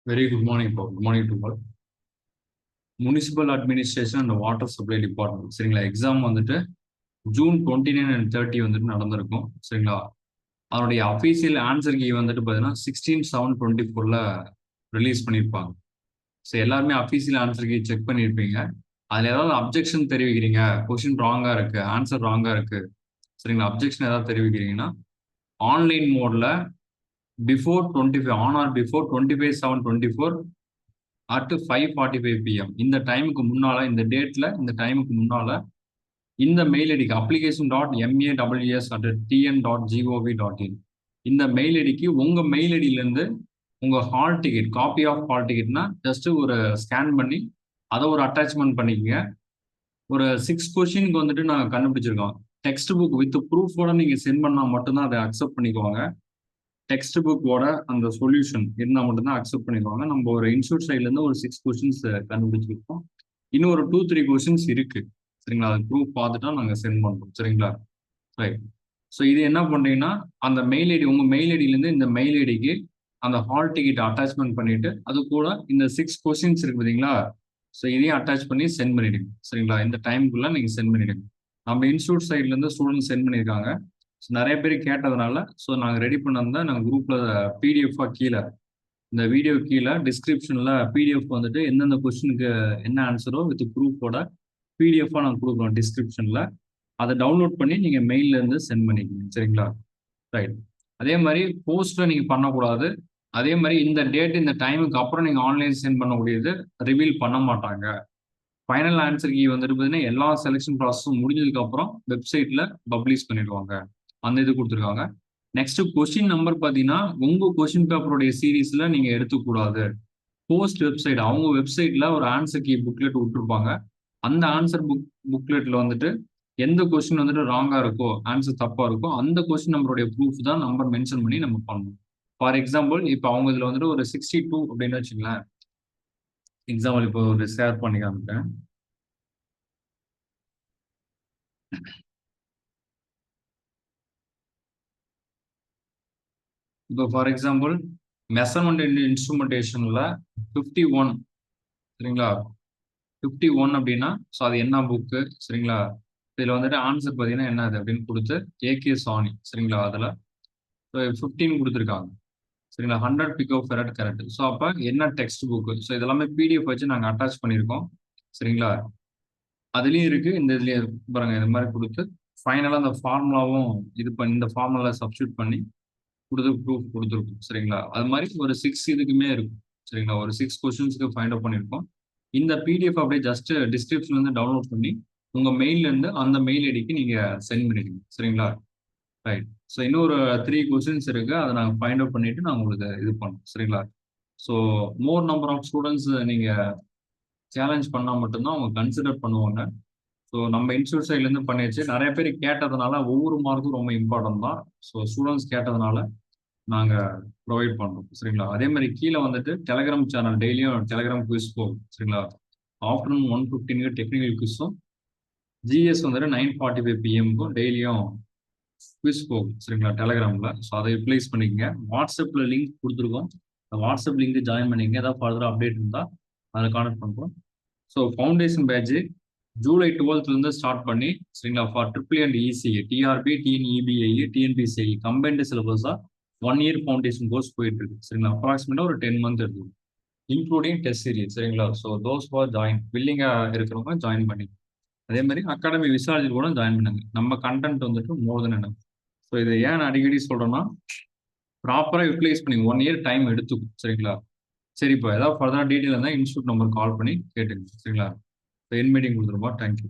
Very good morning, Paul. Good morning to all. Municipal administration and water supply department சரிங்களா exam வந்துட்டு June 29 and 30 வந்துட்டு நடந்திருக்கும் சரிங்களா. அதனுடைய அஃபீஷியல் ஆன்சர் கீ வந்துட்டு பார்த்தீங்கன்னா 16/7/24 ரிலீஸ் பண்ணியிருப்பாங்க. ஸோ எல்லாருமே அஃபீஷியல் ஆன்சர் கீ செக் பண்ணியிருப்பீங்க. அதில் ஏதாவது அப்ஜெக்ஷன் தெரிவிக்கிறீங்க, கொஷின் ராங்காக இருக்கு, ஆன்சர் ராங்காக இருக்கு சரிங்களா, அப்ஜெக்ஷன் ஏதாவது தெரிவிக்கிறீங்கன்னா ஆன்லைன் மோட்ல before 25 on or before 25/7/24 at 5:45 PM இந்த டைமுக்கு முன்னால, இந்த டேட்ல இந்த டைமுக்கு முன்னால இந்த மெயில் ஐடிக்கு application.maws@tn.gov.in இந்த மெயில் ஐடிக்கு உங்க மெயில் ஐடியிலேருந்து உங்க hall ticket, copy of hall டிக்கெட்னா ஜஸ்ட் ஒரு ஸ்கேன் பண்ணி அதை ஒரு அட்டாச்மெண்ட் பண்ணிக்கங்க. ஒரு 6 கொஸ்டினுக்கு வந்துட்டு நாங்கள் கண்டுபிடிச்சிருக்கோம். டெக்ஸ்ட் புக் வித் ப்ரூஃபோட நீங்க சென்ட் பண்ணா மட்டும்தான் அதை அக்செப்ட் பண்ணிக்குவாங்க. டெக்ஸ்ட் புக்கோட அந்த சொல்யூஷன் இருந்தால் மட்டும்தான் அக்செப்ட் பண்ணிக்குவாங்க. நம்ம ஒரு இன்ஸ்டியூட் சைட்லேருந்து ஒரு 6 கொஸ்டின்ஸ் கண்டுபிடிச்சிருக்கோம். இன்னும் ஒரு 2-3 கொஸ்டின்ஸ் இருக்கு சரிங்களா. அது ப்ரூஃப் பார்த்துட்டா நாங்கள் சென்ட் பண்ணுறோம் சரிங்களா. ரைட். ஸோ இது என்ன பண்ணுறீங்கன்னா, அந்த மெயில் ஐடி உங்கள் மெயில் ஐடியிலேருந்து இந்த மெயில் ஐடிக்கு அந்த ஹால் டிக்கெட் அட்டாச்மெண்ட் பண்ணிட்டு அது கூட இந்த 6 கொஸ்டின்ஸ் இருக்கு பார்த்தீங்களா, ஸோ இதையும் அட்டாச் பண்ணி சென்ட் பண்ணிடுங்க சரிங்களா. இந்த டைமுக்குள்ளே நீங்கள் சென்ட் பண்ணிடுங்க. நம்ம இன்ஸ்டியூட் சைட்லேருந்து ஸ்டூடெண்ட்ஸ் சென்ட் பண்ணியிருக்காங்க. நிறைய பேர் கேட்டதுனால ஸோ நாங்கள் ரெடி பண்ணதான் நாங்கள் குரூப்பில் பிடிஎஃபாக கீழே இந்த வீடியோ கீழே டிஸ்கிரிப்ஷனில் பிடிஎஃப் வந்துட்டு எந்தெந்த கொஸ்டினுக்கு என்ன ஆன்சரோ வித் ப்ரூஃபோட பிடிஎஃபாக நாங்கள் கொடுக்குறோம் டிஸ்கிரிப்ஷனில். அதை டவுன்லோட் பண்ணி நீங்கள் மெயிலேருந்து சென்ட் பண்ணிக்கோங்க சரிங்களா. ரைட். அதே மாதிரி போஸ்ட்டில் நீங்கள் பண்ணக்கூடாது. அதே மாதிரி இந்த டேட் இந்த டைமுக்கு அப்புறம் நீங்கள் ஆன்லைன் சென்ட் பண்ணக்கூடியது ரிவீல் பண்ண மாட்டாங்க. ஃபைனல் ஆன்சர் கீ வந்துட்டு பார்த்தீங்கன்னா எல்லா செலெக்ஷன் ப்ராசஸும் முடிஞ்சதுக்கப்புறம் வெப்சைட்டில் பப்ளிஷ் பண்ணிடுவாங்க. அந்த இது கொடுத்துருக்காங்க. நெக்ஸ்ட் கொஸ்டின் நம்பர் பார்த்தீங்கன்னா உங்க கொஸ்டின் பேப்பருடைய சீரீஸ்ல நீங்க எடுத்துக்கூடாது. போஸ்ட் வெப்சைட் அவங்க வெப்சைட்ல ஒரு ஆன்சர் கீ புக்லெட் விட்டுருப்பாங்க. அந்த ஆன்சர் புக்லெட்ல வந்துட்டு எந்த கொஸ்டின் வந்துட்டு ராங்கா இருக்கோ, ஆன்சர் தப்பா இருக்கோ அந்த கொஸ்டின் நம்பருடைய ப்ரூஃப் தான் நம்பர் மென்ஷன் பண்ணி நம்ம பண்ணணும். ஃபார் எக்ஸாம்பிள் இப்போ அவங்க இதுல வந்துட்டு ஒரு 62 அப்படின்னு வச்சுங்களேன். எக்ஸாம்பிள் இப்போ ஒரு ஷேர் பண்ணி காமிக்கிறேன். இப்போ ஃபார் எக்ஸாம்பிள் மெஷர்மெண்ட் அண்ட் இன்ஸ்ட்ருமெண்டேஷன்ல 51 சரிங்களா. 51 அப்படின்னா ஸோ அது என்ன புக்கு சரிங்களா. இதில் வந்துட்டு ஆன்சர் பார்த்தீங்கன்னா என்ன அது அப்படின்னு கொடுத்து ஏகே சாணி சரிங்களா. அதில் 15 கொடுத்துருக்காங்க சரிங்களா. 100 பிகோஃபெரட் கரெக்ட். ஸோ அப்போ என்ன டெக்ஸ்ட் புக்கு, ஸோ இதெல்லாமே பிடிஎஃப் வச்சு நாங்கள் அட்டாச் பண்ணியிருக்கோம் சரிங்களா. அதுலேயும் இருக்குது, இந்த இதுலேயும் இருக்கு பாருங்க. இது மாதிரி கொடுத்து ஃபைனலாக அந்த ஃபார்முலாவும் இது பண்ணி இந்த ஃபார்முலா சப்ஸ்டியூட் பண்ணி கொடுத்து ப்ரூஃப் கொடுத்துருக்கும் சரிங்களா. அது மாதிரி ஒரு 6 இதுக்குமே இருக்கும் சரிங்களா. ஒரு 6 கொஸ்டின்ஸ்க்கு ஃபைண்ட் அவுட் பண்ணியிருக்கோம். இந்த பிடிஎஃப் அப்படியே ஜஸ்ட் டிஸ்கிரிப்ஷன்லேருந்து டவுன்லோட் பண்ணி உங்கள் மெயிலேருந்து அந்த மெயில் ஐடிக்கு நீங்கள் சென்ட் பண்ணிடுங்க சரிங்களா. ரைட். ஸோ இன்னும் ஒரு 3 கொஸ்டின்ஸ் இருக்குது, அதை நாங்கள் ஃபைண்ட் அவுட் பண்ணிவிட்டு நான் உங்களுக்கு இது பண்ணோம் சரிங்களா. So more number of students நீங்கள் சேலஞ்ச் பண்ணால் மட்டும்தான் அவங்க கன்சிடர் பண்ணுவாங்க. ஸோ நம்ம இன்ஸ்டியூட் சைட்லேருந்து பண்ணியாச்சு. நிறைய பேர் கேட்டதுனால ஒவ்வொரு மார்க்கும் ரொம்ப இம்பார்ட்டன்ட் தான். ஸோ ஸ்டூடெண்ட்ஸ் கேட்டதுனால நாங்கள் ப்ரொவைட் பண்ணுறோம் சரிங்களா. அதே மாதிரி கீழே வந்துட்டு டெலகிராம் சேனல் டெய்லியும் டெலகிராம் குவிஸ் போகும் சரிங்களா. ஆஃப்டர்நூன் 1:15 டெக்னிக்கல் குவிஸும் ஜிஎஸ் வந்துட்டு 9:45 PM டெய்லியும் குவிஸ் போகும் சரிங்களா டெலகிராமில். ஸோ அதை யூட்டிலைஸ் பண்ணிக்கங்க. வாட்ஸ்அப்பில் லிங்க் கொடுத்துருக்கோம். அந்த வாட்ஸ்அப் லிங்க் ஜாயின் பண்ணிக்கங்க. ஏதாவது ஃபர்தர் அப்டேட் இருந்தால் அதில் கான்டக்ட் பண்ணுறோம். So foundation batch July 12th start பண்ணி சரிங்களா. For triple and ECA TRB TNEBIA TNPCI combined சிலபஸாக 1 year ஃபவுண்டேஷன் கோர்ஸ் போயிட்டு இருக்கு சரிங்களா. அப்ராக்சிமேட்டாக ஒரு 10 month இருக்கு, இன்க்ளூடிங் டெஸ்ட் சீரிஸ் சரிங்களா. ஸோ தோஸ் ஃபார் ஜாயின் வில்லிங்காக இருக்கிறவங்க ஜாயின் பண்ணி அதே மாதிரி அகாடமி விசாரிச்சு கூட ஜாயின் பண்ணுங்க. நம்ம கண்டென்ட் வந்துட்டு மோர் தென் என்ன. ஸோ இதை ஏன் அடிக்கடி சொல்றோம்னா ப்ராப்பராக யூட்டிலைஸ் பண்ணி 1 year டைம் எடுத்துக்கும் சரிங்களா. சரி, இப்போ ஏதாவது ஃபர்தராக டீட்டெயில் இருந்தால் இன்ஸ்டியூட் நம்பர் கால் பண்ணி கேட்டுங்க சரிங்களா. என் மீட்டிங் கொடுத்துருப்போம். தேங்க்யூ.